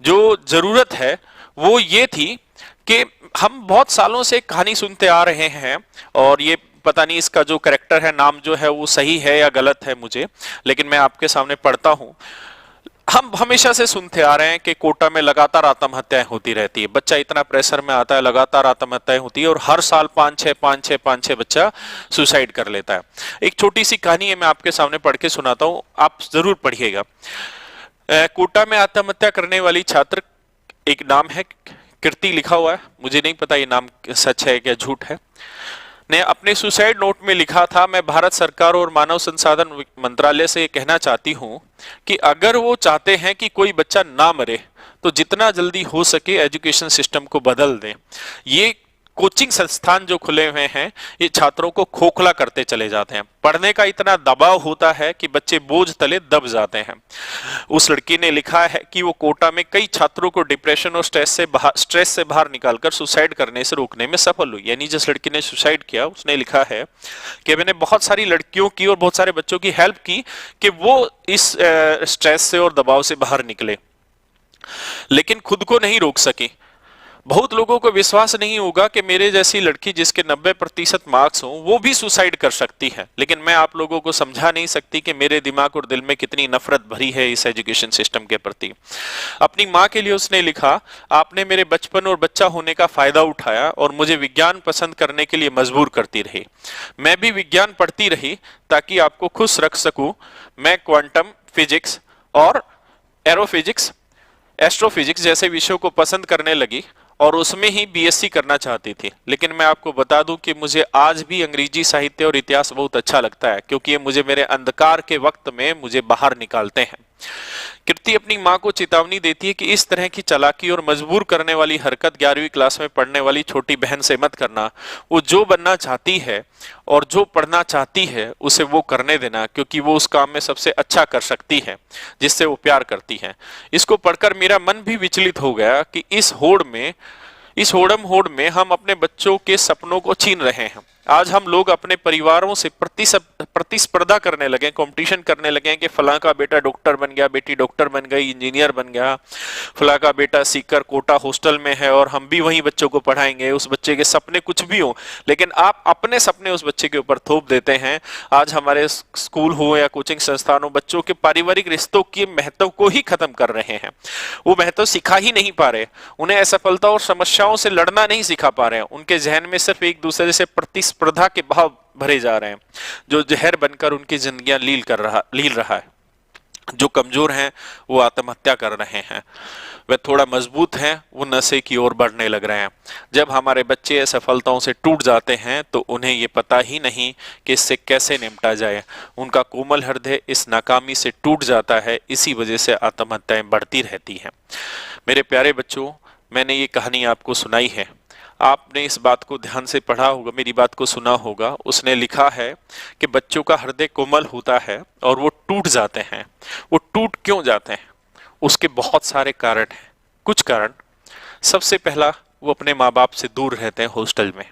जो जरूरत है वो ये थी कि हम बहुत सालों से कहानी सुनते आ रहे हैं, और ये पता नहीं इसका जो करेक्टर है, नाम जो है वो सही है या गलत है मुझे, लेकिन मैं आपके सामने पढ़ता हूं। हम हमेशा से सुनते आ रहे हैं कि कोटा में लगातार आत्महत्याएं होती रहती है, बच्चा इतना प्रेशर में आता है, लगातार आत्महत्याएं होती है, और हर साल पांच छह बच्चा सुसाइड कर लेता है। एक छोटी सी कहानी है, मैं आपके सामने पढ़ के सुनाता हूं, आप जरूर पढ़िएगा। कोटा में आत्महत्या करने वाली छात्र, एक नाम है कीर्ति लिखा हुआ है, मुझे नहीं पता ये नाम सच है क्या झूठ है, ने अपने सुसाइड नोट में लिखा था, मैं भारत सरकार और मानव संसाधन मंत्रालय से कहना चाहती हूं कि अगर वो चाहते हैं कि कोई बच्चा ना मरे तो जितना जल्दी हो सके एजुकेशन सिस्टम को बदल दें। ये कोचिंग संस्थान जो खुले हुए हैं ये छात्रों को खोखला करते चले जाते हैं, पढ़ने का इतना दबाव होता है कि बच्चे बोझ तले दब जाते हैं। उस लड़की ने लिखा है कि वो कोटा में कई छात्रों को डिप्रेशन और स्ट्रेस से बाहर निकालकर सुसाइड करने से रोकने में सफल हुई। यानी जिस लड़की ने सुसाइड किया उसने लिखा है कि मैंने बहुत सारी लड़कियों की और बहुत सारे बच्चों की हेल्प की कि वो इस स्ट्रेस से और दबाव से बाहर निकले, लेकिन खुद को नहीं रोक सकी। बहुत लोगों को विश्वास नहीं होगा कि मेरे जैसी लड़की जिसके 90% मार्क्स हों वो भी सुसाइड कर सकती है, लेकिन मैं आप लोगों को समझा नहीं सकती कि मेरे दिमाग और दिल में कितनी नफरत भरी है इस एजुकेशन सिस्टम के प्रति। अपनी माँ के लिए उसने लिखा, आपने मेरे बचपन और बच्चा होने का फायदा उठाया और मुझे विज्ञान पसंद करने के लिए मजबूर करती रही। मैं भी विज्ञान पढ़ती रही ताकि आपको खुश रख सकूं। मैं क्वांटम फिजिक्स और एरोफिजिक्स, एस्ट्रोफिजिक्स जैसे विषयों को पसंद करने लगी और उसमें ही बीएससी करना चाहती थी। लेकिन मैं आपको बता दूं कि मुझे आज भी अंग्रेजी साहित्य और इतिहास बहुत अच्छा लगता है, क्योंकि ये मुझे मेरे अंधकार के वक्त में मुझे बाहर निकालते हैं। कीर्ति अपनी मां को चेतावनी देती है कि इस तरह की चालाकी और मजबूर करने वाली हरकत 11वीं क्लास में पढ़ने वाली छोटी बहन से मत करना। वो जो बनना चाहती है और जो पढ़ना चाहती है उसे वो करने देना, क्योंकि वो उस काम में सबसे अच्छा कर सकती है जिससे वो प्यार करती है। इसको पढ़कर मेरा मन भी विचलित हो गया कि इस होड़म होड़ में हम अपने बच्चों के सपनों को छीन रहे हैं। आज हम लोग अपने परिवारों से प्रतिस्पर्धा करने लगे, कंपटीशन करने लगे कि फलां का बेटा डॉक्टर बन गया, बेटी डॉक्टर बन गई, इंजीनियर बन गया, फलां का बेटा सीकर कोटा हॉस्टल में है और हम भी वहीं बच्चों को पढ़ाएंगे। उस बच्चे के सपने कुछ भी हो, लेकिन आप अपने सपने उस बच्चे के ऊपर थोप देते हैं। आज हमारे स्कूल हो या कोचिंग संस्थान हो, बच्चों के पारिवारिक रिश्तों के महत्व को ही खत्म कर रहे हैं। वो महत्व सिखा ही नहीं पा रहे, उन्हें असफलता और समस्याओं से लड़ना नहीं सिखा पा रहे हैं। उनके जहन में सिर्फ एक दूसरे से प्रतिस्पर्धा के भाव भरे जा रहे हैं, जो जहर बनकर उनकी जिंदगियां लील रहा है। जो कमजोर हैं वो आत्महत्या कर रहे हैं, वे थोड़ा मजबूत हैं वो नशे की ओर बढ़ने लग रहे हैं। जब हमारे बच्चे असफलताओं से टूट जाते हैं तो उन्हें ये पता ही नहीं कि इससे कैसे निपटा जाए। उनका कोमल हृदय इस नाकामी से टूट जाता है, इसी वजह से आत्महत्याएं बढ़ती रहती हैं। मेरे प्यारे बच्चों, मैंने ये कहानी आपको सुनाई है, आपने इस बात को ध्यान से पढ़ा होगा, मेरी बात को सुना होगा। उसने लिखा है कि बच्चों का हृदय कोमल होता है और वो टूट जाते हैं। वो टूट क्यों जाते हैं? उसके बहुत सारे कारण हैं। कुछ कारण, सबसे पहला, वो अपने माँ बाप से दूर रहते हैं हॉस्टल में,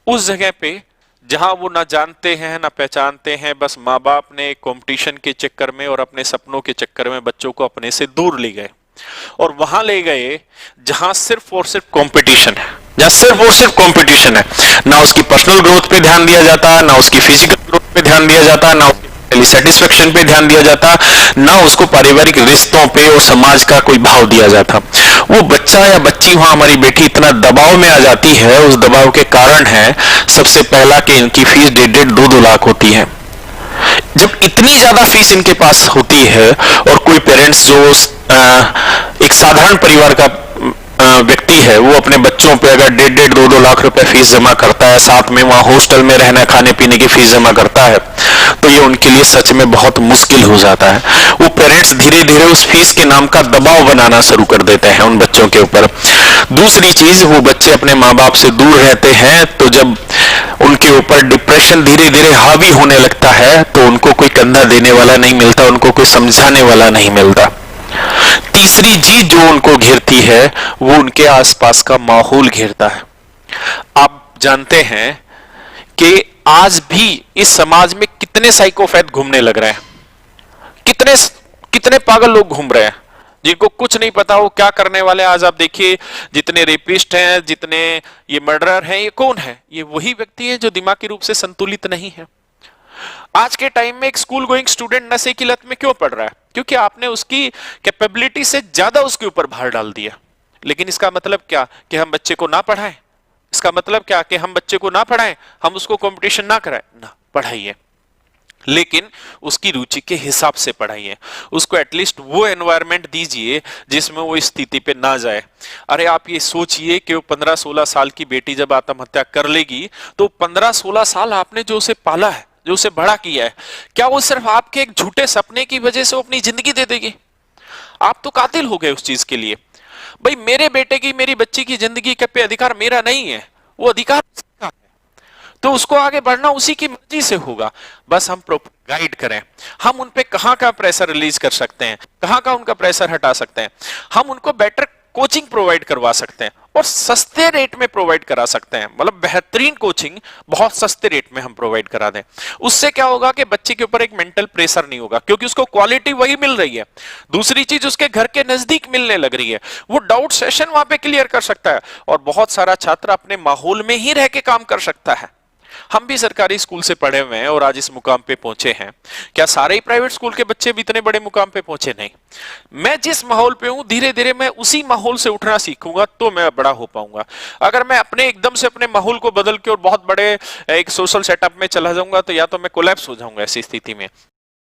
उस जगह पे जहां वो ना जानते हैं ना पहचानते हैं। बस माँ बाप ने कंपटीशन के चक्कर में और अपने सपनों के चक्कर में बच्चों को अपने से दूर ले गए, और वहां ले गए जहां सिर्फ और सिर्फ कंपटीशन है, जहां सिर्फ और सिर्फ कंपटीशन है। ना उसकी पर्सनल ग्रोथ पे ध्यान दिया जाता, ना उसकी फिजिकल ग्रोथ पे ध्यान दिया जाता, ना उसकी सेटिस्फेक्शन पे ध्यान दिया जाता, ना उसको पारिवारिक रिश्तों पे और समाज का कोई भाव दिया जाता। वो बच्चा या बच्ची, वहां हमारी बेटी इतना दबाव में आ जाती है। उस दबाव के कारण है सबसे पहला कि इनकी फीस 1.5-2 लाख होती है। जब इतनी ज्यादा फीस इनके पास होती है और कोई पेरेंट्स जो एक साधारण परिवार का व्यक्ति है वो अपने बच्चों पे अगर 1.5-2 लाख रुपए फीस जमा करता है, साथ में वहां हॉस्टल में रहना खाने पीने की फीस जमा करता है, तो ये उनके लिए सच में बहुत मुश्किल हो जाता है। वो पेरेंट्स धीरे धीरे उस फीस के नाम का दबाव बनाना शुरू कर देते हैं उन बच्चों के ऊपर। दूसरी चीज, वो बच्चे अपने माँ बाप से दूर रहते हैं तो जब उनके ऊपर डिप्रेशन धीरे धीरे हावी होने लगता है तो उनको कोई कंधा देने वाला नहीं मिलता, उनको कोई समझाने वाला नहीं मिलता। तीसरी चीज जो उनको घेरती है वो उनके आसपास का माहौल घेरता है। आप जानते हैं कि आज भी इस समाज में कितने साइकोपैथ घूमने लग रहे हैं, कितने पागल लोग घूम रहे हैं। जिनको कुछ नहीं पता वो क्या करने वाले हैं। आज आप देखिए जितने रेपिस्ट हैं, जितने ये मर्डरर हैं, ये कौन है? ये वही व्यक्ति है जो दिमागी रूप से संतुलित नहीं है। आज के टाइम में एक स्कूल गोइंग स्टूडेंट नशे की लत में क्यों पड़ रहा है? क्योंकि आपने उसकी कैपेबिलिटी से ज्यादा उसके ऊपर भार डाल दिया। लेकिन इसका मतलब क्या कि हम बच्चे को ना पढ़ाएं? इसका मतलब क्या कि हम बच्चे को ना पढ़ाएं, हम उसको कंपटीशन ना कराएं? ना, पढ़ाइए, लेकिन उसकी रुचि के हिसाब से पढ़ाइए। उसको एटलीस्ट वो एनवायरनमेंट दीजिए जिसमें वो इस स्थिति पे ना जाए। अरे आप ये सोचिए कि वो 15-16 साल की बेटी जब आत्महत्या कर लेगी तो 15-16 साल आपने जो उसे पाला है, जो उसे बड़ा किया है, क्या वो सिर्फ आपके एक झूठे सपने की वजह से वो अपनी जिंदगी दे देगी? आप तो कातिल हो गए उस चीज के लिए। भाई मेरे बेटे की, मेरी बच्ची की जिंदगी के पे अधिकार मेरा नहीं है, वो अधिकार उसका है। तो उसको आगे बढ़ना उसी की मर्जी से होगा। बस हम प्रॉपर गाइड करें। हम उन पे कहां का प्रेशर रिलीज कर सकते हैं, कहां का उनका प्रेशर हटा सकते हैं। हम उनको बेटर कोचिंग प्रोवाइड करवा सकते हैं और सस्ते रेट में प्रोवाइड करा सकते हैं। मतलब बेहतरीन कोचिंग बहुत सस्ते रेट में हम प्रोवाइड करा दें। उससे क्या होगा कि बच्चे के ऊपर एक मेंटल प्रेशर नहीं होगा, क्योंकि उसको क्वालिटी वही मिल रही है। दूसरी चीज उसके घर के नजदीक मिलने लग रही है, वो डाउट सेशन वहां पे क्लियर कर सकता है और बहुत सारा छात्र अपने माहौल में ही रह के काम कर सकता है। हम भी सरकारी स्कूल से पढ़े हुए हैं और आज इस मुकाम पे पहुंचे हैं। क्या सारे ही प्राइवेट स्कूल के बच्चे भी इतने बड़े मुकाम पे पहुंचे? नहीं। मैं जिस माहौल पे हूं, धीरे धीरे मैं उसी माहौल से उठना सीखूंगा तो मैं बड़ा हो पाऊंगा। अगर मैं अपने एकदम से अपने माहौल को बदल के और बहुत बड़े एक सोशल सेटअप में चला जाऊंगा तो या तो मैं कोलैप्स हो जाऊंगा ऐसी स्थिति में।